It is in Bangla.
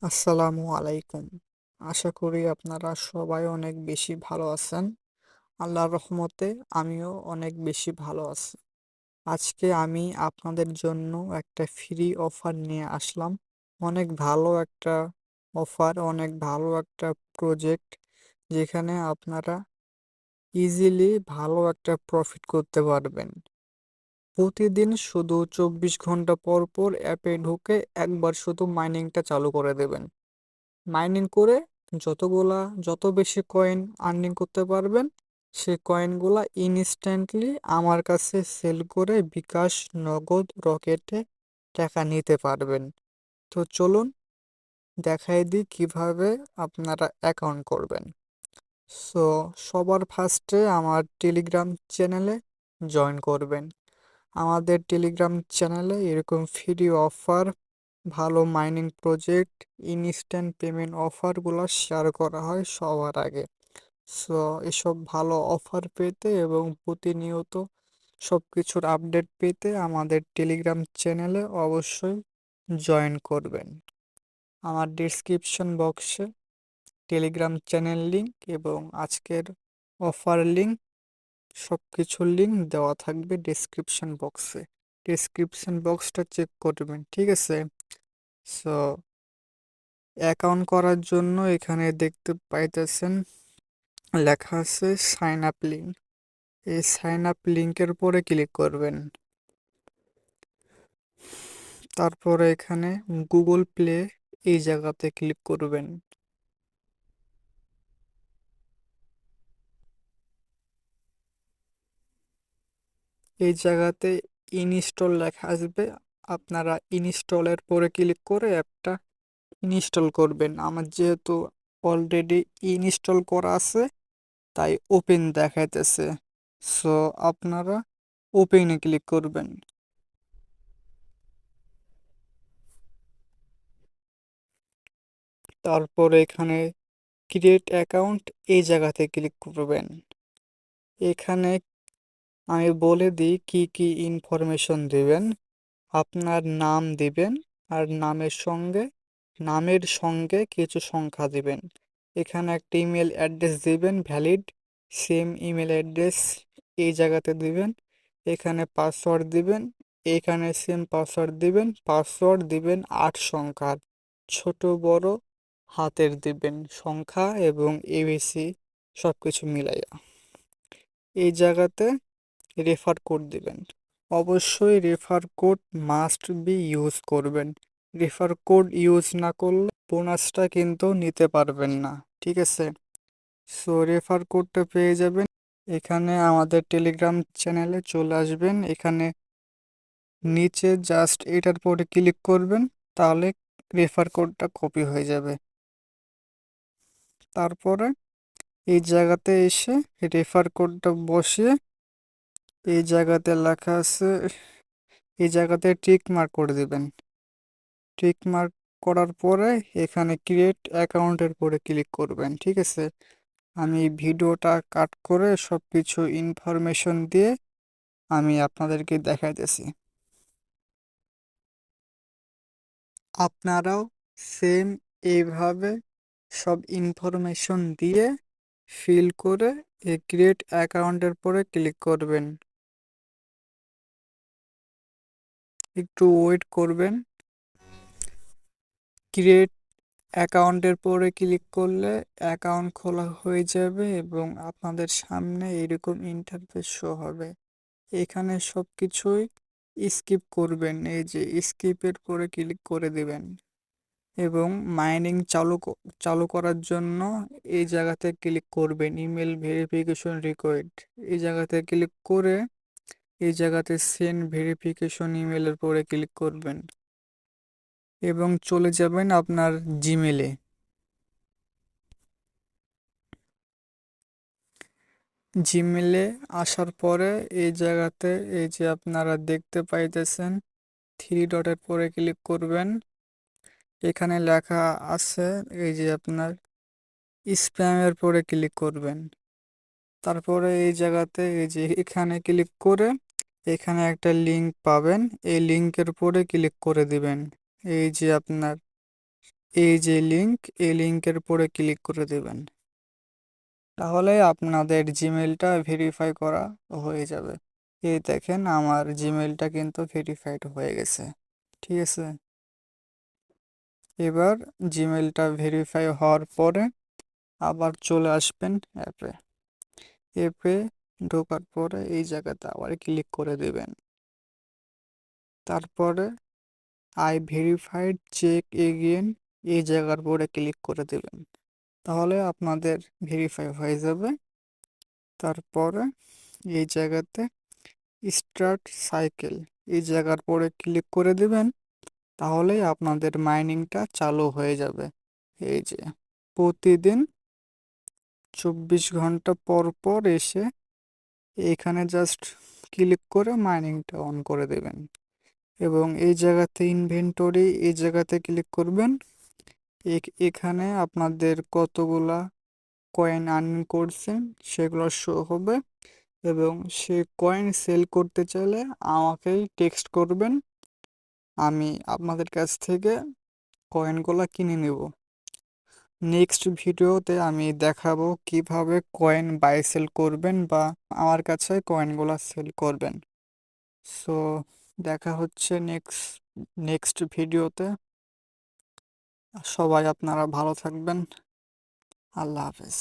আসসালামু আলাইকুম। আশা করি আপনারা সবাই অনেক বেশি ভালো আছেন। আল্লাহর রহমতে আমিও অনেক বেশি ভালো আছি। আজকে আমি আপনাদের জন্য একটা ফ্রি অফার নিয়ে আসলাম। অনেক ভালো একটা অফার, অনেক ভালো একটা প্রজেক্ট যেখানে আপনারা ইজিলি ভালো একটা প্রফিট করতে পারবেন। প্রতিদিন শুধু 24 ঘন্টা পর পর অ্যাপে ঢুকে একবার শুধু মাইনিংটা চালু করে দেবেন। মাইনিং করে যত বেশি কয়েন আর্নিং করতে পারবেন, সেই কয়েনগুলা ইনস্ট্যান্টলি আমার কাছে সেল করে বিকাশ, নগদ, রকেটে টাকা নিতে পারবেন। তো চলুন দেখাই দিই কিভাবে আপনারা অ্যাকাউন্ট করবেন। সো সবার ফার্স্টে আমার টেলিগ্রাম চ্যানেলে জয়েন করবেন। আমাদের টেলিগ্রাম চ্যানেলে এরকম ফ্রি অফার, ভালো মাইনিং প্রজেক্ট, ইনস্ট্যান্ট পেমেন্ট অফারগুলো শেয়ার করা হয় সবার আগে। সো এসব ভালো অফার পেতে এবং প্রতিনিয়ত সব কিছুর আপডেট পেতে আমাদের টেলিগ্রাম চ্যানেলে অবশ্যই জয়েন করবেন। আমার ডিসক্রিপশন বক্সে টেলিগ্রাম চ্যানেল লিংক এবং আজকের অফার লিংক, সব কিছুর লিংক দেওয়া থাকবে ডেসক্রিপশন বক্সে। ডেসক্রিপশন বক্সটা চেক করবেন, ঠিক আছে? সো অ্যাকাউন্ট করার জন্য এখানে দেখতে পাইতেছেন লেখা আছে সাইন আপ লিঙ্ক। এই সাইন আপ লিঙ্কের উপরে ক্লিক করবেন। তারপরে এখানে গুগল প্লে এই জায়গাতে ক্লিক করবেন। এই জায়গাতে ইনস্টল লেখা আসবে, আপনারা ইনস্টলের পরে ক্লিক করে অ্যাপটা ইনস্টল করবেন। আমার যেহেতু অলরেডি ইনস্টল করা আছে তাই ওপেন দেখাইতেছে। সো আপনারা ওপেনে ক্লিক করবেন। তারপর এখানে ক্রিয়েট অ্যাকাউন্ট এই জায়গাতে ক্লিক করবেন। এখানে আমি বলে দিই কি কি ইনফরমেশন দিবেন। আপনার নাম দিবেন আর নামের সঙ্গে কিছু সংখ্যা দিবেন। এখানে একটা ইমেল অ্যাড্রেস দিবেন ভ্যালিড, সেম ইমেল অ্যাড্রেস এই জায়গাতে দিবেন। এখানে পাসওয়ার্ড দিবেন, এখানে সেম পাসওয়ার্ড দিবেন। পাসওয়ার্ড দিবেন 8 সংখ্যার, ছোট বড় হাতের দিবেন সংখ্যা এবং এবিসি সব কিছু মিলাইয়া। এই জায়গাতে রেফার কোড দিবেন। অবশ্যই refer code must be use করবেন। রেফার কোড ইউজ না করলে বোনাসটা কিন্তু নিতে পারবেন না, ঠিক আছে? সো রেফার কোডটা পেয়ে যাবেন। এখানে আমাদের টেলিগ্রাম চ্যানেলে চলে আসবেন। এখানে নিচে জাস্ট এটার পরে ক্লিক করবেন, তাহলে রেফার কোডটা কপি হয়ে যাবে। তারপরে এই জায়গাতে এসে রেফার কোডটা বসিয়ে এই জায়গাতে লেখা আছে, এই জায়গাতে টিক মার্ক করে দিবেন। টিক মার্ক করার পরে এখানে ক্রিয়েট অ্যাকাউন্টের পরে ক্লিক করবেন, ঠিক আছে? আমি ভিডিওটা কাট করে সব কিছু ইনফরমেশন দিয়ে আমি আপনাদেরকে দেখাইতেছি। আপনারাও সেম এইভাবে সব ইনফরমেশন দিয়ে ফিল করে এই ক্রিয়েট অ্যাকাউন্টের পরে ক্লিক করবেন। একটু ওয়েট করবেন। ক্রিয়েট অ্যাকাউন্টের পরে ক্লিক করলে অ্যাকাউন্ট খোলা হয়ে যাবে এবং আপনাদের সামনে এরকম ইন্টারফেস শো হবে। এখানে সব কিছুই স্কিপ করবেন, এই যে স্কিপের পরে ক্লিক করে দিবেন এবং মাইনিং চালু করার জন্য এই জায়গাতে ক্লিক করবেন। ইমেল ভেরিফিকেশন রিকোয়েস্ট এই জায়গাতে ক্লিক করে এই জায়গাতে সেন্ড ভেরিফিকেশন ইমেলের পরে ক্লিক করবেন এবং চলে যাবেন আপনার জিমেলে। জিমেলে আসার পরে এই জায়গাতে এই যে আপনারা দেখতে পাইতেছেন থ্রি ডটের পরে ক্লিক করবেন। এখানে লেখা আছে এই যে আপনার স্প্যামের পরে ক্লিক করবেন। তারপরে এই জায়গাতে এই যে এখানে ক্লিক করে এখানে একটা লিংক পাবেন, এই লিংকের উপরে ক্লিক করে দিবেন। এই যে আপনার এই যে লিংক, এই লিংকের উপরে ক্লিক করে দেবেন। তাহলে আপনাদের জিমেলটা ভেরিফাই করা হয়ে যাবে। এই দেখেন আমার জিমেলটা কিন্তু ভেরিফাইড হয়ে গেছে। ঠিক আছে, এবার জিমেলটা ভেরিফাই হওয়ার পরে আবার চলে আসবেন অ্যাপে। অ্যাপে ঢোকার পরে এই জায়গাতে আবার ক্লিক করে দেবেন। তারপরে আই ভেরিফাইড চেক এগেইন এই জায়গার পরে ক্লিক করে দেবেন। তাহলে আপনাদের ভেরিফাই হয়ে যাবে। তারপরে এই জায়গাতে স্টার্ট সাইকেল এই জায়গার পরে ক্লিক করে দিবেন। তাহলেই আপনাদের মাইনিংটা চালু হয়ে যাবে। এই যে প্রতিদিন 24 ঘন্টা পর পর এসে এখানে জাস্ট ক্লিক করে মাইনিংটা অন করে দেবেন এবং এই জায়গাতে ইনভেন্টরি এই জায়গাতে ক্লিক করবেন। এখানে আপনাদের কতগুলা কয়েন আর্ন করছেন সেগুলো শো হবে এবং সে কয়েন সেল করতে চাইলে আমাকেই টেক্সট করবেন, আমি আপনাদের কাছ থেকে কয়েনগুলো কিনে নেব। নেক্সট ভিডিওতে আমি দেখাবো কিভাবে কয়েন বাই সেল করবেন বা আমার কাছে কয়েনগুলো সেল করবেন। সো দেখা হচ্ছে নেক্সট ভিডিওতে। সবাই আপনারা ভালো থাকবেন। আল্লাহ হাফেজ।